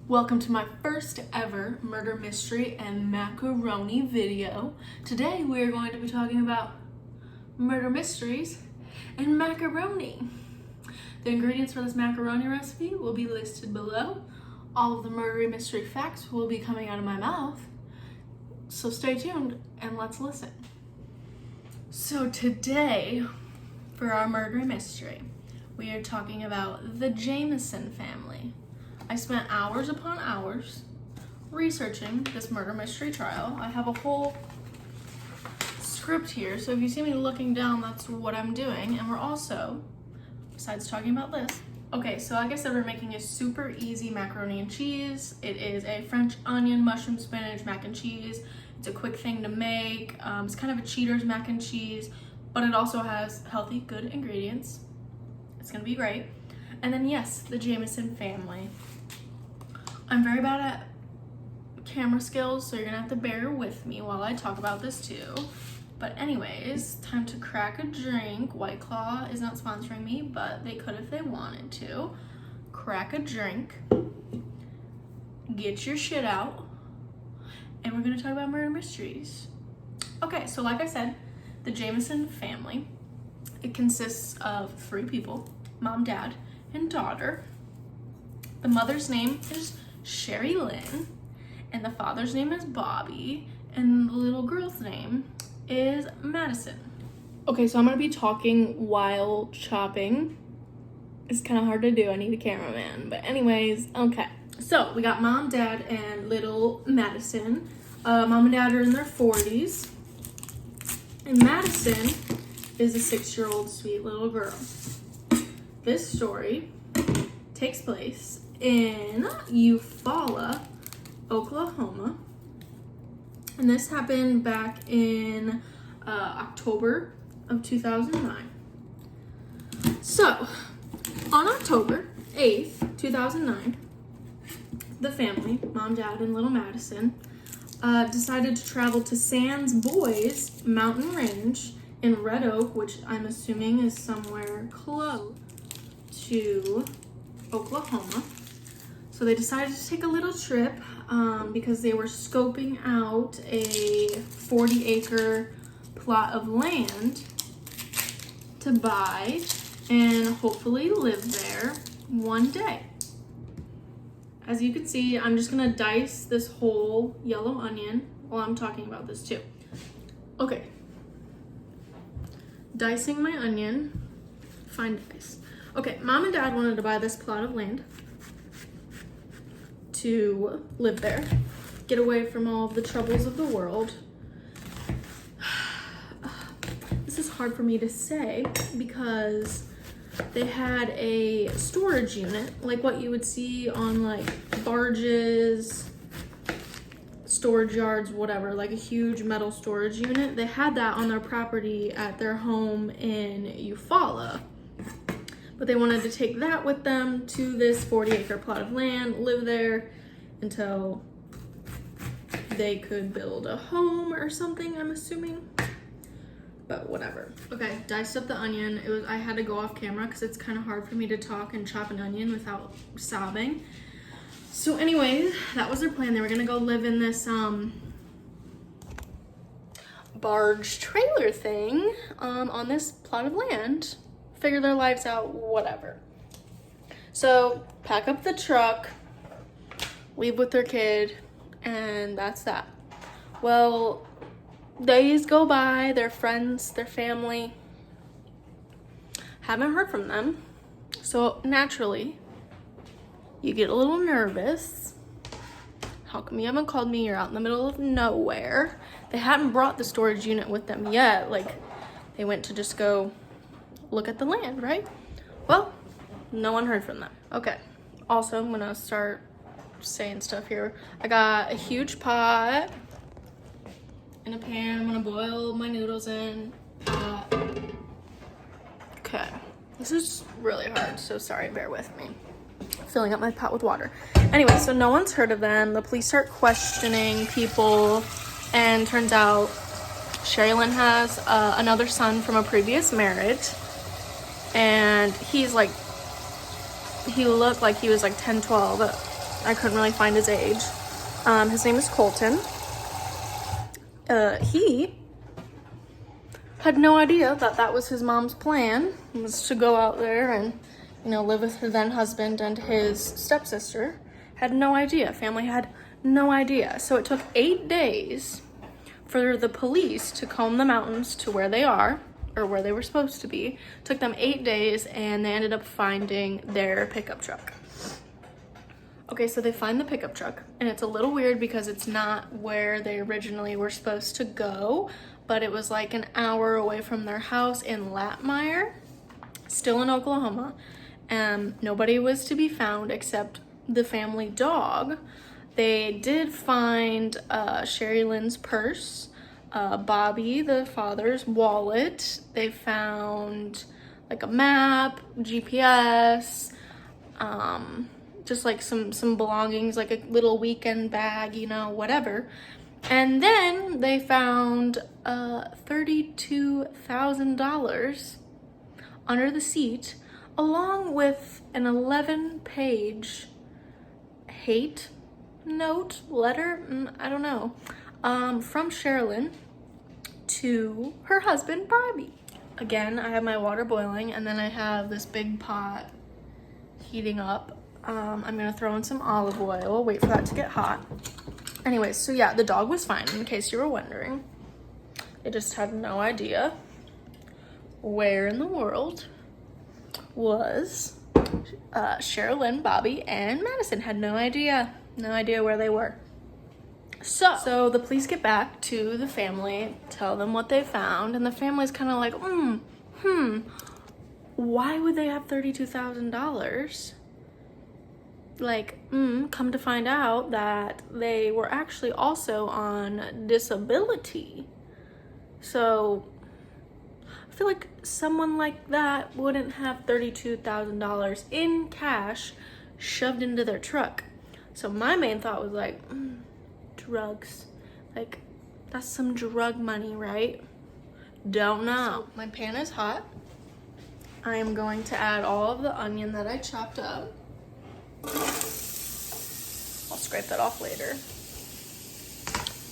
Welcome to my first ever murder mystery and macaroni video. Today we are going to be talking about murder mysteries and macaroni. The ingredients for this macaroni recipe will be listed below. All of the murder mystery facts will be coming out of my mouth. So stay tuned and let's listen. So today, for our murder mystery, we are talking about the Jamison family. I spent hours upon hours researching this murder mystery trial. I have a whole script here, so if you see me looking down, that's what I'm doing. And we're also, besides talking about this, okay, so like I said, we're making a super easy macaroni and cheese. It is a French onion, mushroom, spinach, mac and cheese. It's a quick thing to make. It's kind of a cheater's mac and cheese, but it also has healthy, good ingredients. It's gonna be great. And then yes, the Jamison family. I'm very bad at camera skills, so you're gonna have to bear with me while I talk about this too. But anyways, time to crack a drink. White Claw is not sponsoring me, but they could if they wanted to. Crack a drink, get your shit out, and we're gonna talk about murder mysteries. Okay, so like I said, the Jamison family, it consists of 3 people, mom, dad, and daughter. The mother's name is Sherry Lynn, and the father's name is Bobby, and the little girl's name is Madison. Okay, so I'm gonna be talking while chopping. It's kind of hard to do, I need a cameraman, but anyways, okay. So we got mom, dad, and little Madison. Mom and dad are in their 40s, and Madison is a 6-year-old sweet little girl. This story takes place in Eufaula, Oklahoma, and this happened back in October of 2009. So, on October 8th, 2009, the family, mom, dad, and little Madison, decided to travel to Sands Boys mountain range in Red Oak, which I'm assuming is somewhere close to Oklahoma. So they decided to take a little trip because they were scoping out a 40-acre plot of land to buy and hopefully live there one day. As you can see, I'm just gonna dice this whole yellow onion while I'm talking about this too. Okay. Dicing my onion. Fine dice. Okay, mom and dad wanted to buy this plot of land to live there, get away from all of the troubles of the world. This is hard for me to say because they had a storage unit, like what you would see on like barges, storage yards, whatever, like a huge metal storage unit. They had that on their property at their home in Eufaula. But they wanted to take that with them to this 40-acre plot of land, live there until they could build a home or something, I'm assuming. But whatever. Okay, diced up the onion. I had to go off camera because it's kind of hard for me to talk and chop an onion without sobbing. So anyway, that was their plan. They were gonna go live in this barge trailer thing on this plot of land. Figure their lives out, whatever. So pack up the truck, leave with their kid, and that's that. Well, days go by, their friends, their family, haven't heard from them. So naturally, you get a little nervous. How come you haven't called me? You're out in the middle of nowhere. They hadn't brought the storage unit with them yet. Like, they went to just go look at the land, right? Well, no one heard from them. Okay, also I'm gonna start saying stuff here. I got a huge pot in a pan. I'm gonna boil my noodles in. Okay, this is really hard, so sorry, bear with me. Filling up my pot with water. Anyway, so no one's heard of them. The police start questioning people, and turns out Sherry Lynn has another son from a previous marriage. And he looked like he was like 10, 12 I couldn't really find his age. His name is Colton. He had no idea that that was his mom's plan, was to go out there and, you know, live with her then husband and his stepsister. Had no idea. Family had no idea. So it took 8 days for the police to comb the mountains to where they are, or where they were supposed to be. It took them 8 days, and they ended up finding their pickup truck. Okay, so they find the pickup truck, and it's a little weird because it's not where they originally were supposed to go, but it was like an hour away from their house in Latmire, still in Oklahoma. Nobody was to be found except the family dog. They did find Sherry Lynn's purse, Bobby, the father's wallet. They found like a map, GPS, just like some belongings, like a little weekend bag, you know, whatever. And then they found $32,000 under the seat, along with an 11-page hate note, letter, I don't know, from Sherilyn to her husband, Bobby. Again, I have my water boiling, and then I have this big pot heating up. I'm gonna throw in some olive oil, wait for that to get hot. Anyways, so yeah, the dog was fine, in case you were wondering. They just had no idea where in the world was Sherilyn, Bobby, and Madison. Had no idea where they were. So the police get back to the family, tell them what they found, and the family's kind of like, why would they have $32,000? Like, come to find out that they were actually also on disability. So I feel like someone like that wouldn't have $32,000 in cash shoved into their truck. So my main thought was like, drugs. Like, that's some drug money, right? Don't know. So my pan is hot. I am going to add all of the onion that I chopped up. I'll scrape that off later.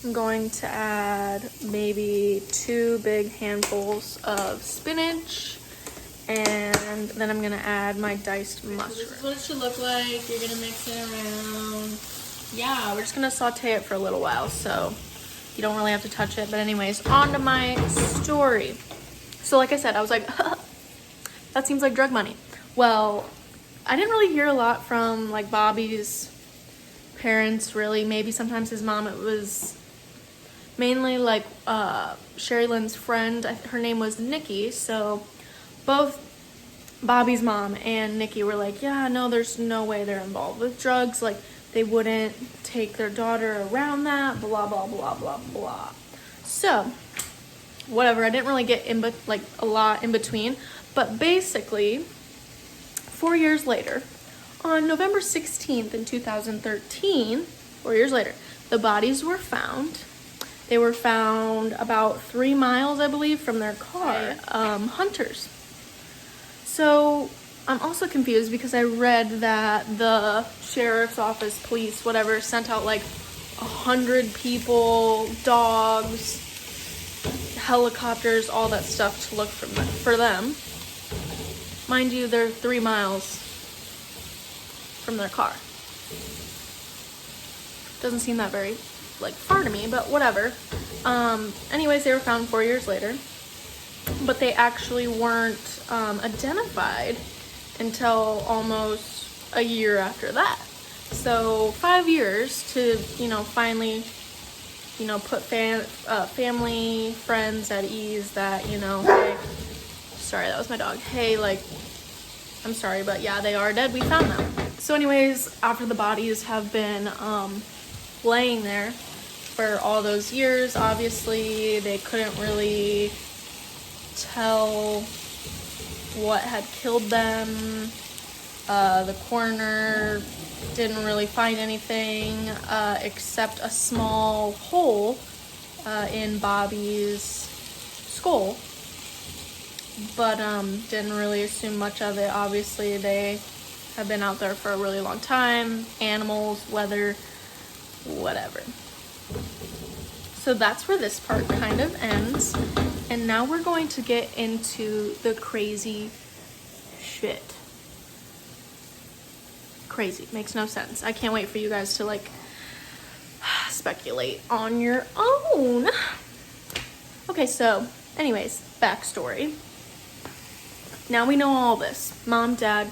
I'm going to add maybe 2 big handfuls of spinach, and then I'm gonna add my diced mushrooms. So this is what it should look like. You're gonna mix it around. Yeah, we're just gonna saute it for a little while, so you don't really have to touch it. But anyways, on to my story. So like I said, I was like, that seems like drug money. Well, I didn't really hear a lot from like Bobby's parents, really. Maybe sometimes his mom. It was mainly like Sherry Lynn's friend. Her name was Nikki. So both Bobby's mom and Nikki were like, yeah, no, there's no way they're involved with drugs. Like, they wouldn't take their daughter around that, blah, blah, blah, blah, blah. So, whatever. I didn't really get a lot in between. But basically, 4 years later, on November 16th in 2013, 4 years later, the bodies were found. They were found about 3 miles, I believe, from their car. Hunters. So I'm also confused because I read that the sheriff's office, police, whatever, sent out like 100 people, dogs, helicopters, all that stuff to look for them. Mind you, they're 3 miles from their car. Doesn't seem that very far to me, but whatever. Anyways, they were found 4 years later, but they actually weren't identified until almost a year after that. So 5 years to, finally, put family, friends at ease that, hey, sorry, that was my dog. Hey, I'm sorry, but yeah, they are dead. We found them. So anyways, after the bodies have been laying there for all those years, obviously they couldn't really tell what had killed them. The coroner didn't really find anything except a small hole in Bobby's skull, but didn't really assume much of it. Obviously they have been out there for a really long time. Animals, weather, whatever. So that's where this part kind of ends. And now we're going to get into the crazy shit. Crazy. Makes no sense. I can't wait for you guys to like speculate on your own. Okay, so anyways, backstory. Now we know all this. Mom, dad,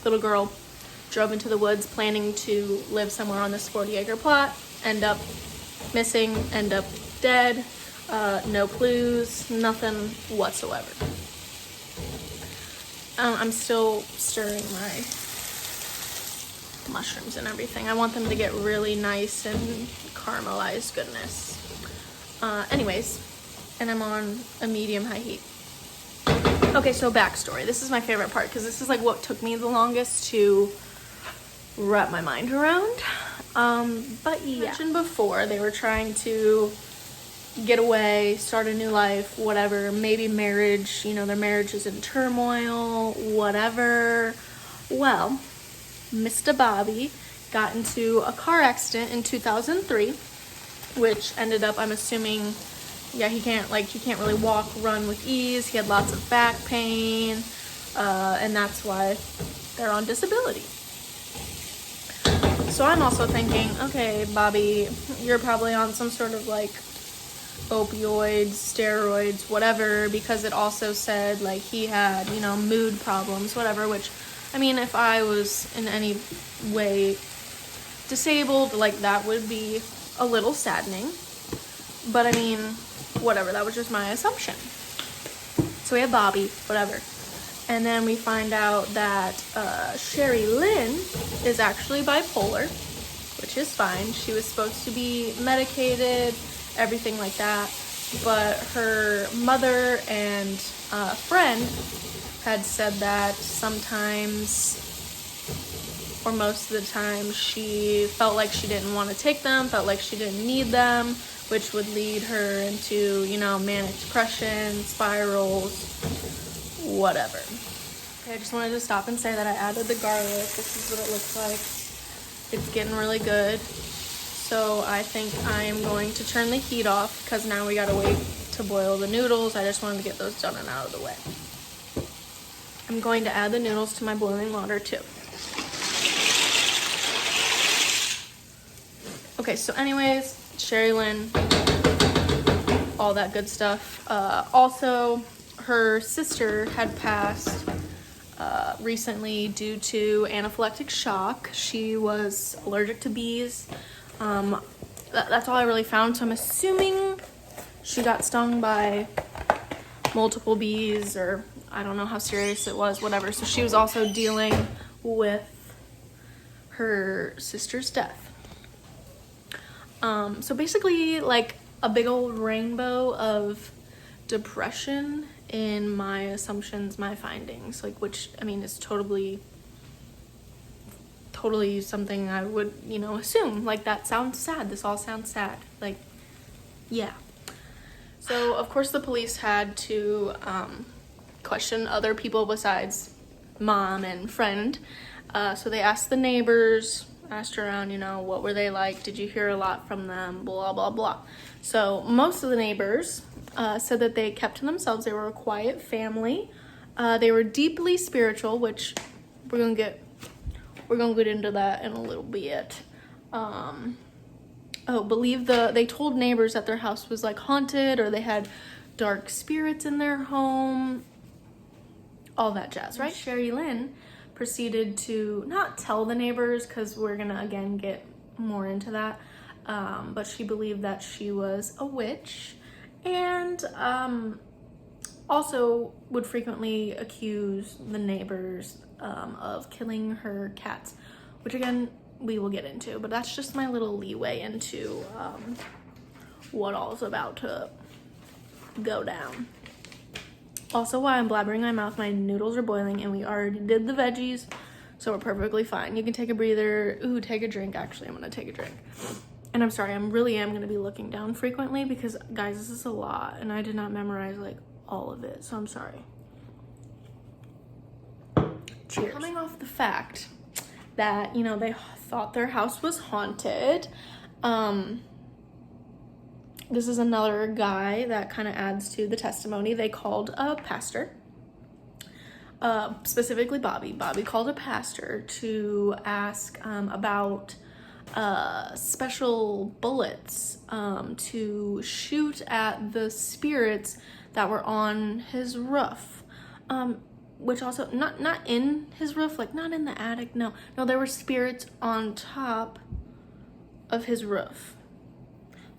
little girl drove into the woods planning to live somewhere on this 40-acre plot, end up missing, end up dead, no clues, nothing whatsoever. I'm still stirring my mushrooms and everything. I want them to get really nice and caramelized goodness. Anyways, and I'm on a medium-high heat. Okay, so backstory. This is my favorite part because this is like what took me the longest to wrap my mind around. But yeah, mentioned before, they were trying to get away, start a new life, whatever, maybe marriage, you know, their marriage is in turmoil, whatever. Well, Mr. Bobby got into a car accident in 2003, which ended up, I'm assuming, yeah, he can't really walk, run with ease. He had lots of back pain, and that's why they're on disability. So I'm also thinking, okay, Bobby, you're probably on some sort of like opioids, steroids, whatever, because it also said like he had, you know, mood problems, whatever, which, I mean, if I was in any way disabled, like that would be a little saddening. But I mean, whatever, that was just my assumption. So we have Bobby, whatever. And then we find out that Sherry Lynn is actually bipolar, which is fine. She was supposed to be medicated, everything like that. But her mother and friend had said that sometimes, or most of the time, she felt like she didn't want to take them, felt like she didn't need them, which would lead her into, you know, manic depression, spirals, whatever. Okay, I just wanted to stop and say that I added the garlic. This is what it looks like. It's getting really good. So I think I am going to turn the heat off because now we gotta wait to boil the noodles. I just wanted to get those done and out of the way. I'm going to add the noodles to my boiling water too. Okay, so anyways, Sherry Lynn, all that good stuff. Also, her sister had passed recently due to anaphylactic shock. She was allergic to bees. That's all I really found, so I'm assuming she got stung by multiple bees, or I don't know how serious it was, whatever. So she was also dealing with her sister's death. So basically like a big old rainbow of depression in my assumptions, my findings, like, which I mean is totally something I would, you know, assume. Like, that sounds sad. This all sounds sad. Like, yeah. So of course the police had to question other people besides mom and friend. So they asked the neighbors, asked around, you know, what were they like? Did you hear a lot from them? Blah, blah, blah. So most of the neighbors said that they kept to themselves. They were a quiet family. They were deeply spiritual, which we're gonna get into that in a little bit. They told neighbors that their house was like haunted, or they had dark spirits in their home. All that jazz, right? Sherry Lynn proceeded to not tell the neighbors, because we're gonna again get more into that, but she believed that she was a witch, and also would frequently accuse the neighbors of killing her cats, which again we will get into, but that's just my little leeway into what all's about to go down. Also, while I'm blabbering my mouth, my noodles are boiling, and we already did the veggies, so we're perfectly fine. You can take a breather. Ooh, take a drink. Actually, I'm gonna take a drink. And I'm sorry, I really am gonna be looking down frequently because, guys, this is a lot, and I did not memorize like all of it, so I'm sorry. Cheers. Coming off the fact that, you know, they thought their house was haunted. This is another guy that kind of adds to the testimony. They called a pastor, specifically Bobby. Bobby called a pastor to ask about special bullets to shoot at the spirits that were on his roof. Which also, not in his roof, like not in the attic, no, there were spirits on top of his roof.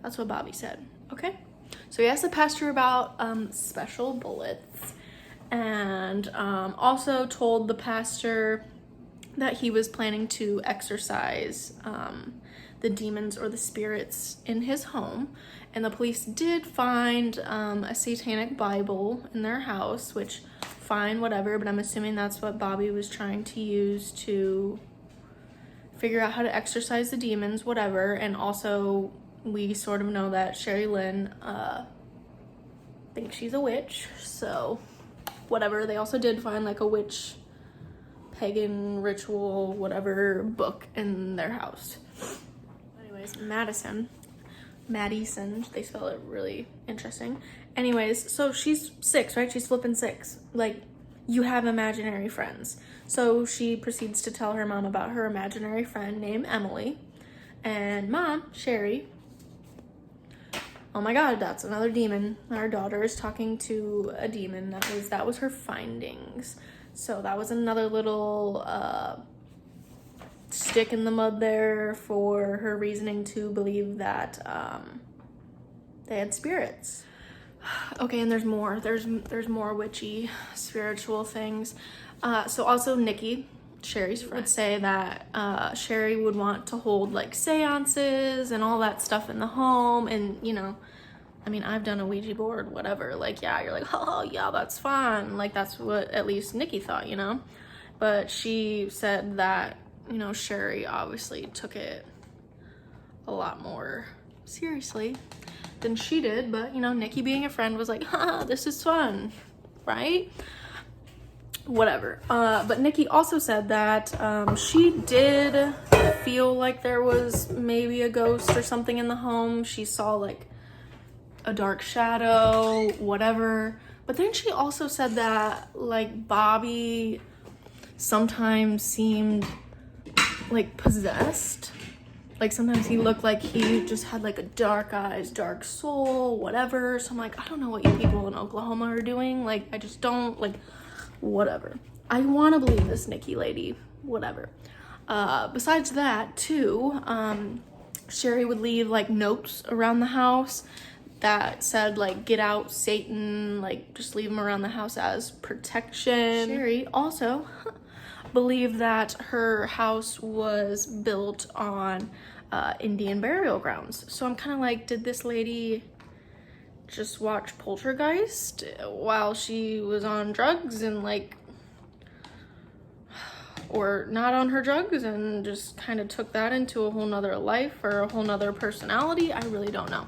That's what Bobby said, okay? So he asked the pastor about special bullets, and also told the pastor that he was planning to exorcise the demons or the spirits in his home. And the police did find a satanic Bible in their house, which, fine, whatever, but I'm assuming that's what Bobby was trying to use to figure out how to exorcise the demons, whatever. And also, we sort of know that Sherry Lynn thinks she's a witch, so whatever. They also did find like a witch, pagan ritual, whatever book in their house. Anyways, Madison, they spell it really interesting. Anyways, so she's 6, right? She's flipping 6. Like, you have imaginary friends. So she proceeds to tell her mom about her imaginary friend named Emily. And Mom, Sherry, oh my God, that's another demon. Our daughter is talking to a demon. That was her findings. So that was another little stick in the mud there for her reasoning to believe that they had spirits. Okay, and there's more. There's more witchy spiritual things. So also Nikki, Sherry's friend, would say that Sherry would want to hold like seances and all that stuff in the home. And, you know, I mean, I've done a Ouija board, whatever. Like, yeah, you're like, oh, yeah, that's fun. Like, that's what at least Nikki thought, you know? But she said that, you know, Sherry obviously took it a lot more seriously than she did. But, you know, Nikki being a friend was like, haha, this is fun, right? Whatever. But Nikki also said that she did feel like there was maybe a ghost or something in the home. She saw like a dark shadow, whatever. But then she also said that like Bobby sometimes seemed like possessed. Like sometimes he looked like he just had like a dark eyes, dark soul, whatever. So I'm like, I don't know what you people in Oklahoma are doing. Like, I just don't, like, whatever. I want to believe this Nikki lady, whatever. Besides that, too, Sherry would leave like notes around the house that said like, get out Satan, like just leave them around the house as protection. Sherry also believed that her house was built on Indian burial grounds. So I'm kind of like, did this lady just watch Poltergeist while she was on drugs and like, or not on her drugs and just kind of took that into a whole nother life or a whole nother personality? I really don't know.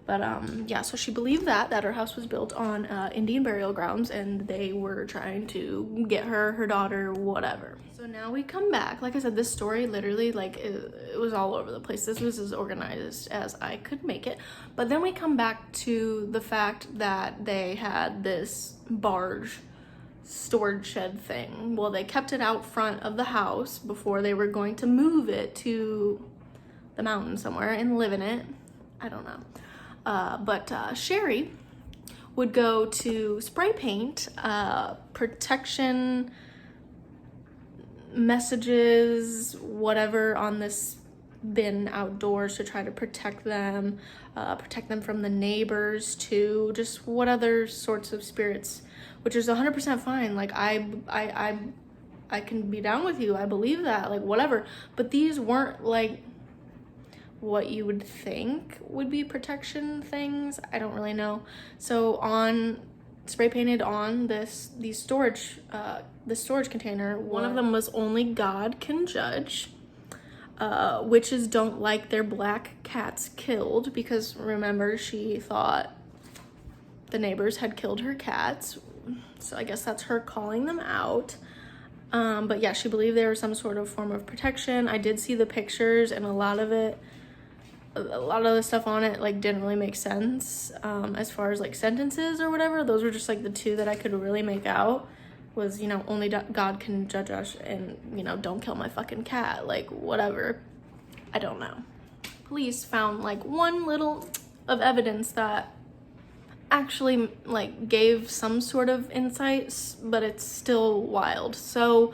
But yeah, so she believed that her house was built on Indian burial grounds and they were trying to get her daughter, whatever. So now we come back. Like I said, this story literally, like, it was all over the place. This was as organized as I could make it. But then we come back to the fact that they had this barge storage shed thing. Well, they kept it out front of the house before they were going to move it to the mountain somewhere and live in it. I don't know. But Sherry would go to spray paint protection messages, whatever, on this bin outdoors to try to protect them from the neighbors too, just what other sorts of spirits, which is 100% fine. Like I can be down with you. I believe that, like, whatever. But these weren't like what you would think would be protection things. I don't really know. So on spray painted on this storage container, one of them was only God can judge. Witches don't like their black cats killed, because remember, she thought the neighbors had killed her cats. So I guess that's her calling them out. But yeah, she believed there was some sort of form of protection. I did see the pictures, and a lot of the stuff on it like didn't really make sense as far as like sentences or whatever. Those were just like the two that I could really make out. Was, you know, only God can judge us, and, you know, don't kill my fucking cat, like whatever. I don't know. Police found like one little of evidence that actually like gave some sort of insights, but it's still wild. So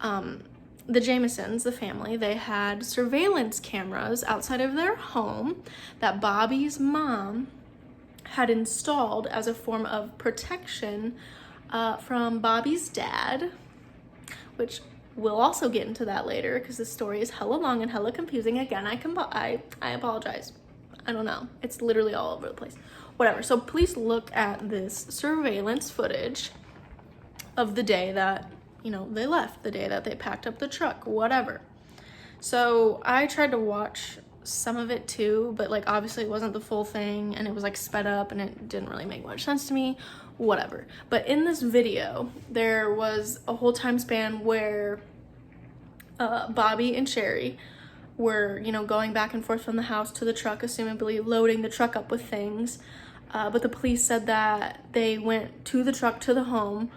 the Jamisons, the family, they had surveillance cameras outside of their home that Bobby's mom had installed as a form of protection from Bobby's dad, which we'll also get into that later because the story is hella long and hella confusing. Again, I apologize. I don't know. It's literally all over the place. Whatever. So please look at this surveillance footage of the day that, you know, they left, the day that they packed up the truck, whatever. So I tried to watch some of it too, but like obviously it wasn't the full thing, and it was like sped up and it didn't really make much sense to me, whatever. But in this video, there was a whole time span where Bobby and Sherry were, you know, going back and forth from the house to the truck, assumably loading the truck up with things. But the police said that they went to the truck, to the home,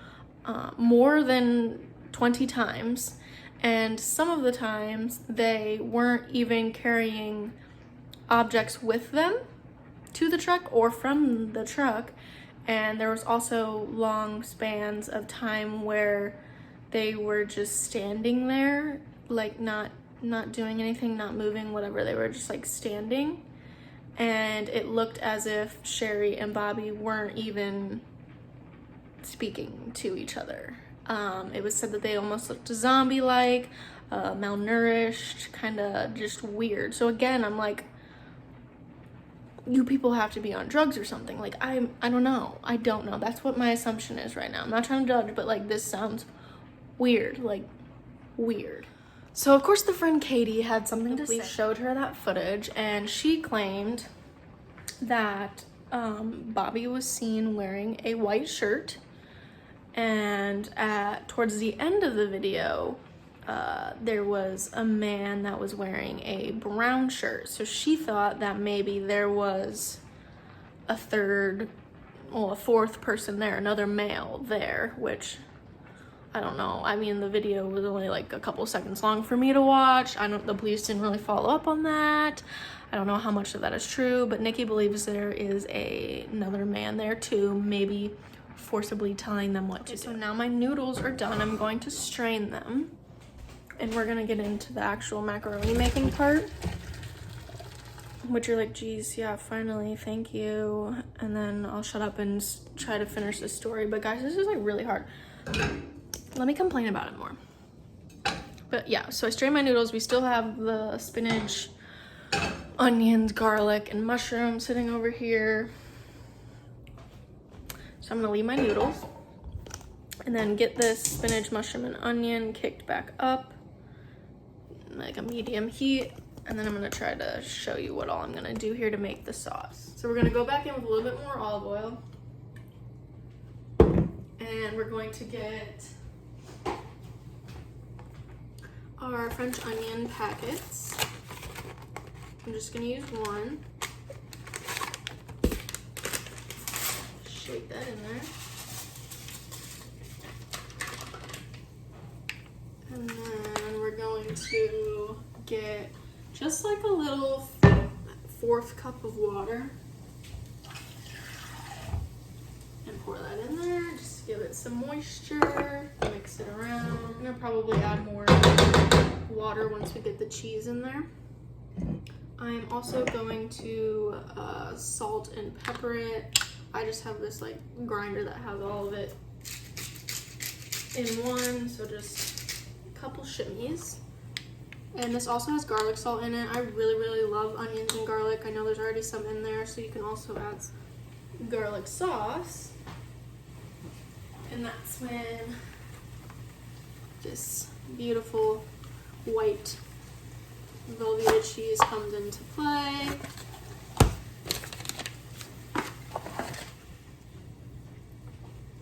more than 20 times. And some of the times they weren't even carrying objects with them to the truck or from the truck. And there was also long spans of time where they were just standing there, like not doing anything, not moving, whatever. They were just like standing. And it looked as if Sherry and Bobby weren't even speaking to each other. It was said that they almost looked zombie-like, malnourished, kind of just weird. So again, I'm like, you people have to be on drugs or something. Like, I don't know. I don't know. That's what my assumption is right now. I'm not trying to judge, but like, this sounds weird, like weird. So of course the friend Katie had something to say. Showed her that footage, and she claimed that Bobby was seen wearing a white shirt, and towards the end of the video there was a man that was wearing a brown shirt. So she thought that maybe there was a fourth person there, another male there, which I don't know. I mean, the video was only like a couple seconds long for me to watch. The police didn't really follow up on that. I don't know how much of that is true, but Nikki believes there is another man there too, maybe forcibly telling them what to do. So now my noodles are done. I'm going to strain them, and we're gonna get into the actual macaroni making part, which you're like, geez, yeah, finally, thank you. And then I'll shut up and try to finish this story. But guys, this is like really hard. Let me complain about it more. But yeah, so I strained my noodles. We still have the spinach, onions, garlic, and mushrooms sitting over here. So I'm gonna leave my noodles and then get this spinach, mushroom, and onion kicked back up, like a medium heat. And then I'm gonna try to show you what all I'm gonna do here to make the sauce. So we're gonna go back in with a little bit more olive oil. And we're going to get our French onion packets. I'm just gonna use one. Shake that in there. And then we're going to get just like a little fourth cup of water. And pour that in there. Just give it some moisture. Mix it around. I'm gonna probably add more water once we get the cheese in there. I'm also going to salt and pepper it. I just have this like grinder that has all of it in one, so just a couple shimmies. And this also has garlic salt in it. I really love onions and garlic. I know there's already some in there, so you can also add garlic sauce. And that's when this beautiful white velveeta cheese comes into play.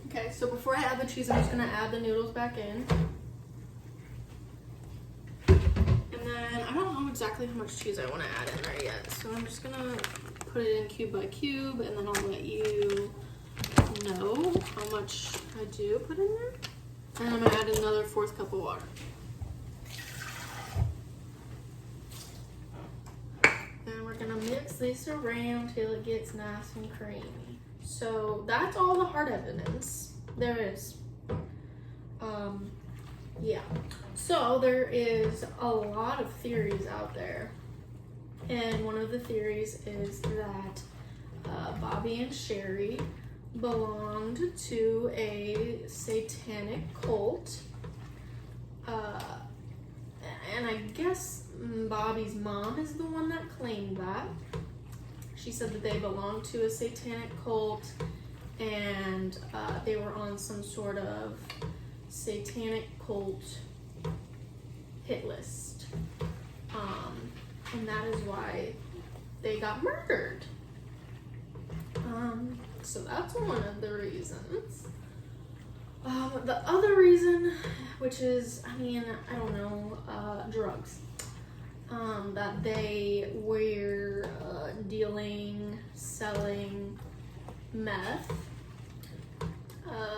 Okay, so before I add the cheese, I'm just gonna add the noodles back in. exactly how much cheese I want to add in there yet. So I'm just gonna put it in cube by cube, and then I'll let you know how much I do put in there. And I'm gonna add another 1/4 cup of water. And we're gonna mix this around till it gets nice and creamy. So that's all the hard evidence there is. Yeah. So there is a lot of theories out there. And one of the theories is that Bobby and Sherry belonged to a satanic cult. And I guess Bobby's mom is the one that claimed that. She said that they belonged to a satanic cult, and they were on some sort of satanic cult hit list. And that is why they got murdered. So that's one of the reasons. The other reason, which is, I mean, I don't know, drugs. That they were dealing, selling meth.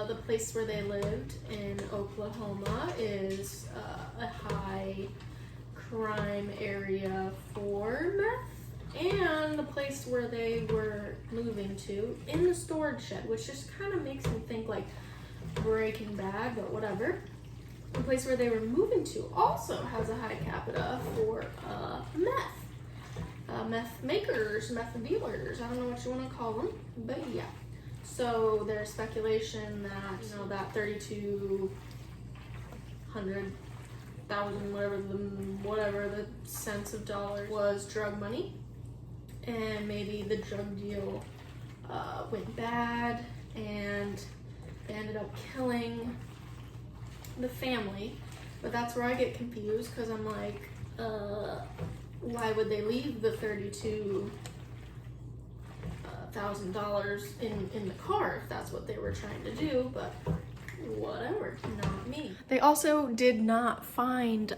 The place where they lived in Oklahoma is a high crime area for meth, and the place where they were moving to in the storage shed, which just kind of makes me think like Breaking Bad, but whatever. The place where they were moving to also has a high capita for meth makers, meth dealers. I don't know what you want to call them, but yeah. So there's speculation that, you know, that 3,200,000, whatever the cents of dollars was drug money, and maybe the drug deal went bad and they ended up killing the family. But that's where I get confused, because I'm like, why would they leave the $32,000 in the car if that's what they were trying to do? But whatever, not me. They also did not find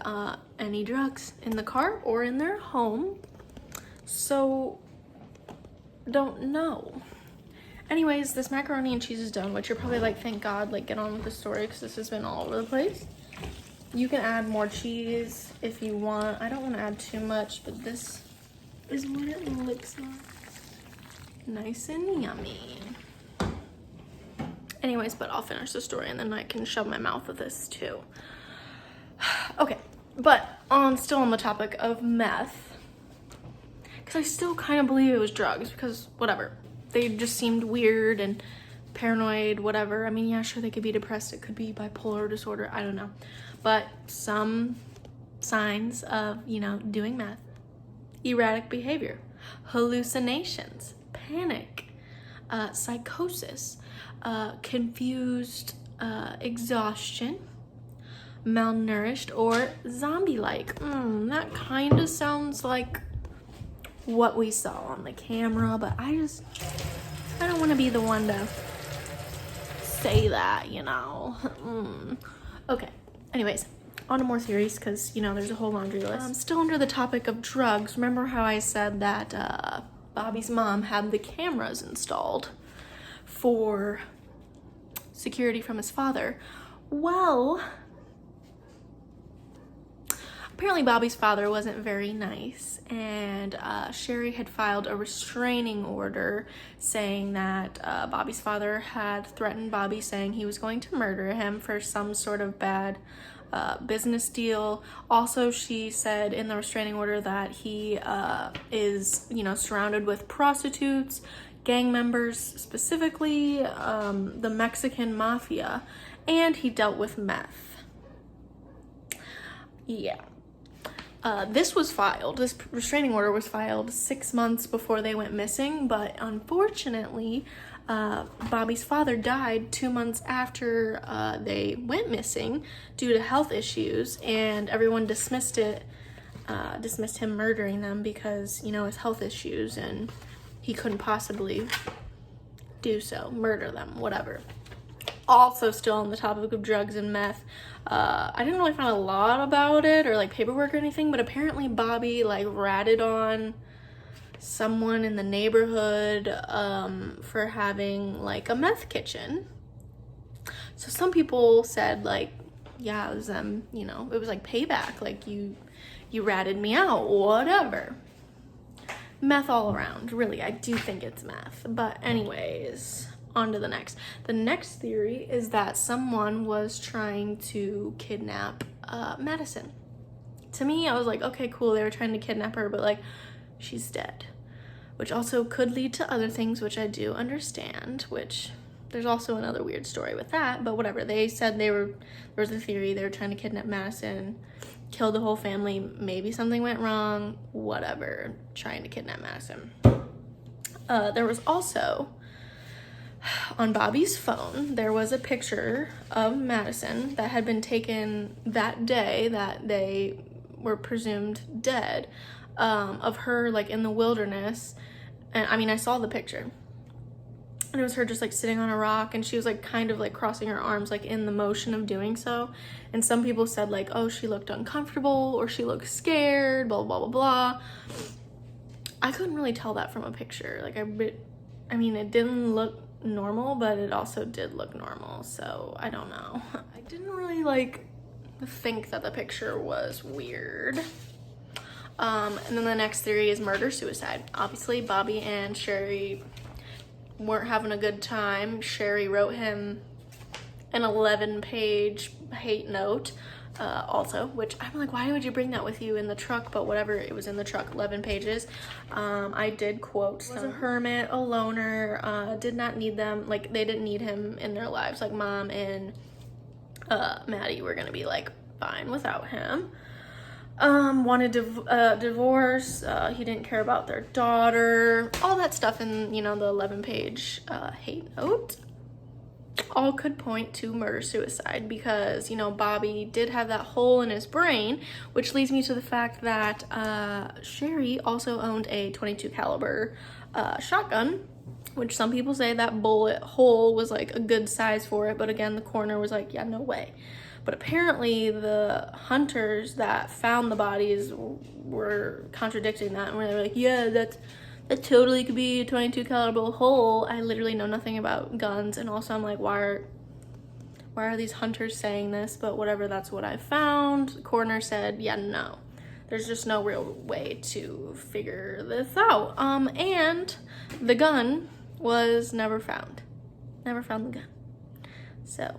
any drugs in the car or in their home, so don't know. Anyways, this macaroni and cheese is done, which you're probably like, thank God, like get on with the story, because this has been all over the place. You can add more cheese if you want. I don't want to add too much, but this is what it looks like. Nice and yummy. Anyways, but I'll finish the story and then I can shove my mouth with this too. Okay, but still on the topic of meth, because I still kind of believe it was drugs, because whatever. They just seemed weird and paranoid, whatever. I mean, yeah, sure, they could be depressed. It could be bipolar disorder. I don't know. But some signs of, you know, doing meth: erratic behavior, hallucinations, panic, psychosis, confused exhaustion, malnourished, or zombie-like. That kind of sounds like what we saw on the camera, but I don't want to be the one to say that, you know. Okay, anyways, on to more theories, because, you know, there's a whole laundry list. Still under the topic of drugs, remember how I said that Bobby's mom had the cameras installed for security from his father? Well, apparently Bobby's father wasn't very nice, and Sherry had filed a restraining order saying that Bobby's father had threatened Bobby, saying he was going to murder him for some sort of bad business deal. Also, she said in the restraining order that he is, you know, surrounded with prostitutes, gang members, specifically the Mexican mafia, and he dealt with meth. Yeah. This restraining order was filed 6 months before they went missing, but unfortunately, Bobby's father died 2 months after they went missing due to health issues, and everyone dismissed him murdering them because, you know, his health issues, and he couldn't possibly do so, murder them, whatever. Also still on the topic of drugs and meth, I didn't really find a lot about it or like paperwork or anything, but apparently Bobby like ratted on someone in the neighborhood for having like a meth kitchen. So some people said like, yeah, it was you know, it was like payback, like you ratted me out, whatever. Meth all around, really. I do think it's meth. But anyways, on to the next. The next theory is that someone was trying to kidnap Madison. To me, I was like, okay, cool, they were trying to kidnap her, but like, she's dead. Which also could lead to other things, which I do understand, which there's also another weird story with that, but whatever. They said there was a theory they were trying to kidnap Madison, kill the whole family, maybe something went wrong, whatever, trying to kidnap Madison. There was also, on Bobby's phone, there was a picture of Madison that had been taken that day that they were presumed dead, of her like in the wilderness. And I mean, I saw the picture. And it was her just like sitting on a rock, and she was like kind of like crossing her arms like in the motion of doing so. And some people said like, oh, she looked uncomfortable or she looked scared, blah blah blah blah. I couldn't really tell that from a picture. Like I mean, it didn't look normal, but it also did look normal, so I don't know. I didn't really like think that the picture was weird. And then the next theory is murder-suicide. Obviously, Bobby and Sherry weren't having a good time. Sherry wrote him an 11-page hate note, also, which I'm like, why would you bring that with you in the truck? But whatever, it was in the truck, 11 pages. I did quote, was a hermit, a loner, did not need them, like they didn't need him in their lives. Like Mom and Maddie were gonna be like fine without him. Wanted divorce, he didn't care about their daughter, all that stuff in, you know, the 11-page hate note. All could point to murder-suicide because, you know, Bobby did have that hole in his brain, which leads me to the fact that Sherry also owned a .22 caliber shotgun, which some people say that bullet hole was like a good size for it, but again, the coroner was like, yeah, no way. But apparently the hunters that found the bodies were contradicting that, and they were like, yeah, that totally could be a .22 caliber hole. I literally know nothing about guns, and also I'm like, why are these hunters saying this? But whatever, that's what I found. The coroner said, yeah, no, there's just no real way to figure this out. And the gun was never found. Never found the gun. So,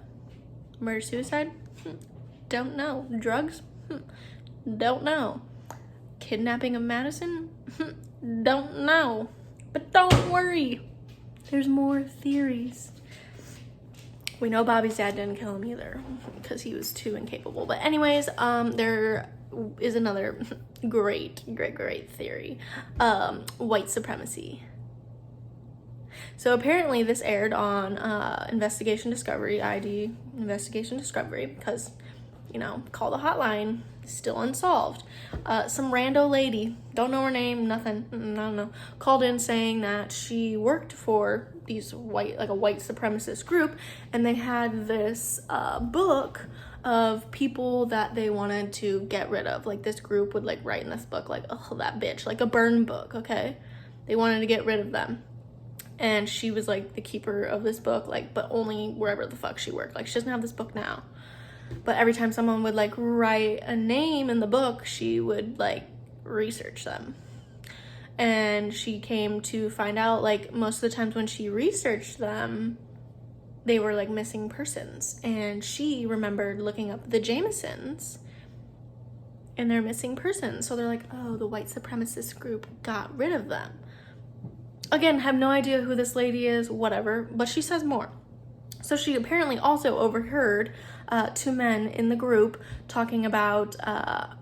murder-suicide? Don't know. Drugs? Don't know. Kidnapping of Madison? Don't know. But don't worry, there's more theories. We know Bobby's dad didn't kill him either because he was too incapable. But anyways, there is another great theory. White supremacy. So apparently this aired on Investigation Discovery, ID Investigation Discovery, because, you know, call the hotline, still unsolved. Some rando lady, don't know her name, nothing, I don't know, called in saying that she worked for these white supremacist group, and they had this book of people that they wanted to get rid of. Like this group would like write in this book like, oh, that bitch, like a burn book, okay? They wanted to get rid of them. And she was like the keeper of this book, like, but only wherever the fuck she worked. Like she doesn't have this book now. But every time someone would like write a name in the book, she would like research them. And she came to find out like most of the times when she researched them, they were like missing persons. And she remembered looking up the Jamisons and they're missing persons. So they're like, oh, the white supremacist group got rid of them. Again, have no idea who this lady is, whatever, but she says more. So she apparently also overheard two men in the group talking about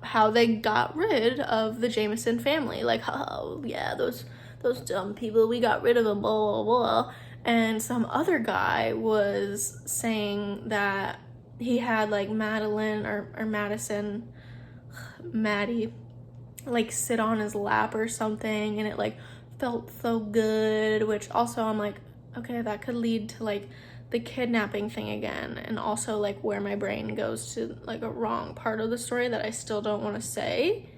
how they got rid of the Jamison family. Like, oh, yeah, those dumb people, we got rid of them, blah, blah, blah. And some other guy was saying that he had, like, Madeline or Madison, Maddie, like, sit on his lap or something, and it, like, felt so good, which also I'm like, okay, that could lead to like the kidnapping thing again, and also like where my brain goes to like a wrong part of the story that I still don't want to say.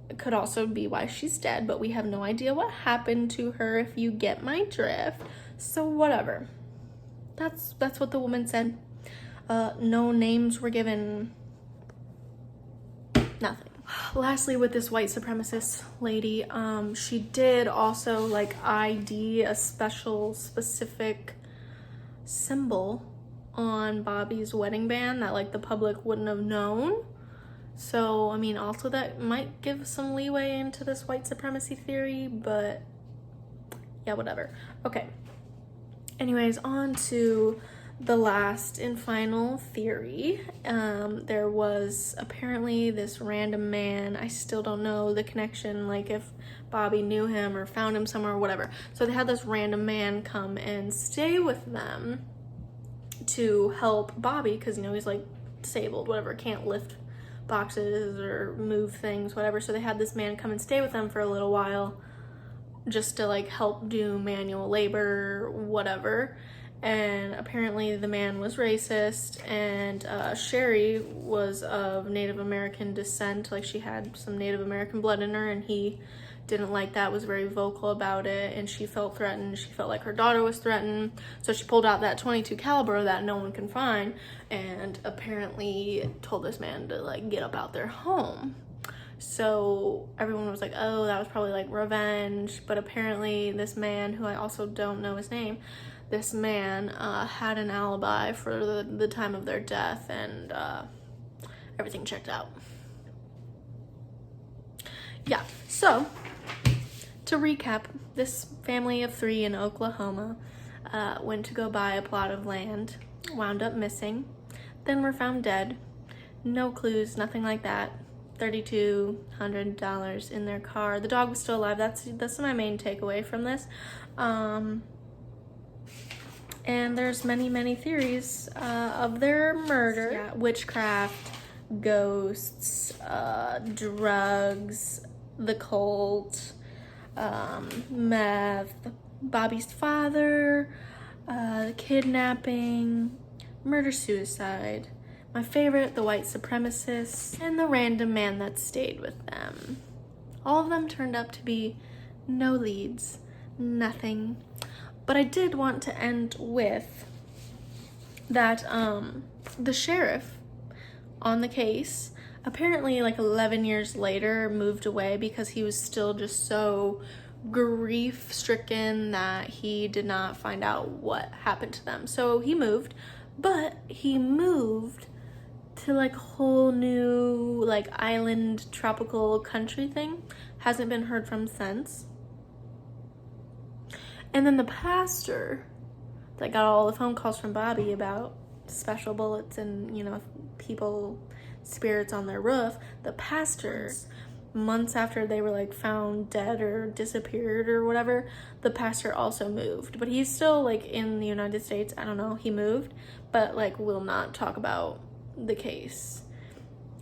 It could also be why she's dead, but we have no idea what happened to her, if you get my drift. So whatever. That's what the woman said. No names were given. Nothing. Lastly, with this white supremacist lady, she did also like ID a specific symbol on Bobby's wedding band that like the public wouldn't have known. So I mean, also that might give some leeway into this white supremacy theory, but yeah, whatever. Okay, anyways, on to the last and final theory. There was apparently this random man. I still don't know the connection, like if Bobby knew him or found him somewhere or whatever. So they had this random man come and stay with them to help Bobby, because you know he's like disabled, whatever, can't lift boxes or move things, whatever. So they had this man come and stay with them for a little while just to like help do manual labor, whatever. And apparently the man was racist, and Sherry was of Native American descent, like she had some Native American blood in her, and he didn't like that, was very vocal about it, and she felt threatened. She felt like her daughter was threatened, so she pulled out that .22 caliber that no one can find, and apparently told this man to like get up out their home. So everyone was like, oh, that was probably like revenge. But apparently this man, who I also don't know his name, this man had an alibi for the time of their death, and everything checked out. Yeah, so to recap, this family of 3 in Oklahoma went to go buy a plot of land, wound up missing, then were found dead. No clues, nothing like that. $3,200 in their car. The dog was still alive. That's my main takeaway from this. And there's many theories of their murder. Yeah, witchcraft, ghosts, drugs, the cult, meth, Bobby's father, kidnapping, murder-suicide. My favorite, the white supremacists, and the random man that stayed with them. All of them turned up to be no leads, nothing. But I did want to end with that the sheriff on the case apparently like 11 years later moved away because he was still just so grief stricken that he did not find out what happened to them. So he moved, but he moved to like a whole new like island tropical country thing. Hasn't been heard from since. And then the pastor that got all the phone calls from Bobby about special bullets and, you know, people, spirits on their roof, the pastor, months after they were like found dead or disappeared or whatever, the pastor also moved. But he's still like in the United States. I don't know, he moved, but like will not talk about the case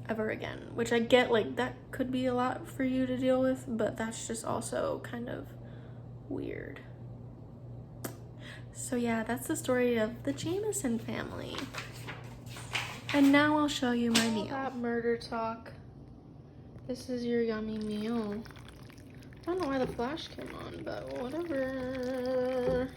ever again, which I get, like that could be a lot for you to deal with, but that's just also kind of weird. So yeah, that's the story of the Jamison family. And now I'll show you my meal. That murder talk. This is your yummy meal. I don't know why the flash came on, but whatever.